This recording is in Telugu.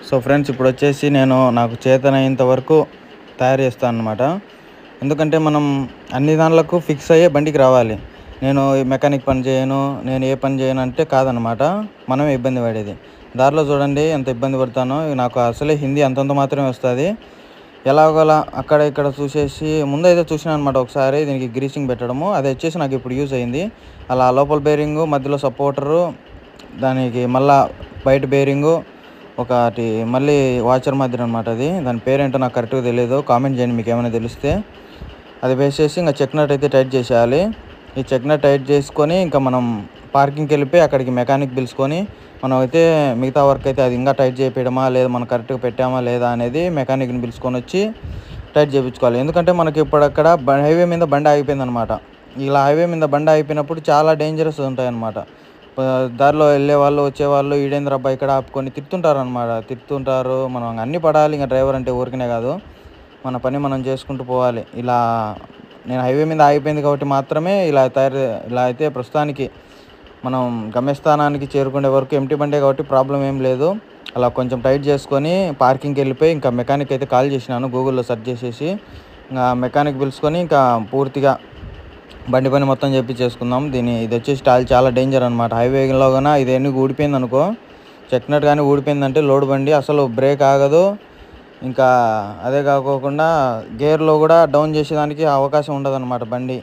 సో ఫ్రెండ్స్, ఇప్పుడు వచ్చేసి నేను నాకు చేతనైనంత వరకు తయారు చేస్తాను అనమాట. ఎందుకంటే మనం అన్ని దాంట్లకు ఫిక్స్ అయ్యే బండికి రావాలి. నేను ఈ మెకానిక్ పని చేయను, నేను ఏ పని చేయను అంటే కాదనమాట. మనమే ఇబ్బంది పడేది. దారిలో చూడండి ఎంత ఇబ్బంది పడతానో. నాకు అసలే హిందీ అంతంత మాత్రమే వస్తుంది. ఎలాగోలా అక్కడ ఇక్కడ చూసేసి ముందైతే చూసినాను అనమాట ఒకసారి దీనికి గ్రీసింగ్ పెట్టడము. అది వచ్చేసి నాకు ఇప్పుడు యూజ్ అయింది. అలా లోపల బేరింగు, మధ్యలో సపోర్టరు, దానికి మళ్ళా బయట బేరింగు, ఒకటి మళ్ళీ వాచర్ మాదిరి అనమాట అది. దాని పేరేంటో నాకు కరెక్ట్‌గా తెలీదు. కామెంట్ చేయండి మీకేమైనా తెలిస్తే. అది వేసేసి ఇంక చెక్ నట్ అయితే టైట్ చేసేయాలి. ఈ చెక్ నట్ టైట్ చేసుకొని ఇంకా మనం పార్కింగ్‌కెళ్ళిపోయి అక్కడికి మెకానిక్ పిలుచుకొని మనమైతే మిగతా వర్క్ అయితే అది ఇంకా టైట్ చేపియడమా, లేదా మనం కరెక్ట్‌గా పెట్టామా లేదా అనేది మెకానిక్‌ని పిలుచుకొనొచ్చి టైట్ చేపించుకోవాలి. ఎందుకంటే మనకి ఇప్పుడక్కడ హైవే మీద బండి ఆగిపోయిందనమాట. ఇలా హైవే మీద బండి ఆగిపోయినప్పుడు చాలా డేంజరస్ ఉంటాయన్నమాట. దారిలో వెళ్ళేవాళ్ళు, వచ్చేవాళ్ళు ఈడేందిరబ్బా ఇక్కడ ఆపుకొని తిడుతుంటారనమాట. తిడుతుంటారు. మనం అన్నీ పడాలి ఇంక డ్రైవర్ అంటే ఊరికనే కాదు. మన పని మనం చేసుకుంటూ పోవాలి. ఇలా నేను హైవే మీద ఆగిపోయింది కాబట్టి మాత్రమే ఇలా అయితే ప్రస్తుతానికి మనం గమ్యస్థానానికి చేరుకునే వరకు ఎంప్టీ బండే కాబట్టి ప్రాబ్లమ్ ఏం లేదు. అలా కొంచెం టైట్ చేసుకొని పార్కింగ్‌కి వెళ్ళిపోయి ఇంకా మెకానిక్ అయితే కాల్ చేసినాను గూగుల్‌లో సెర్చ్ చేసేసి. ఇంగా మెకానిక్ పిలుచుకొని ఇంకా పూర్తిగా బండి పని మొత్తం చేపించేసుకుందాం. ఇదొచ్చేసి చాలా డేంజర్ అనమాట. హైవేలో గాన ఇదన్నీ ఊడిపోయిందనుకో, చెక్ నట్ గాని ఊడిపోయిందంటే లోడ్ బండి అసలు బ్రేక్ ఆగదు. ఇంకా అదే కాకోకుండా గేర్‌లో కూడా డౌన్ చేసేదానికి అవకాశం ఉండదనమాట బండి.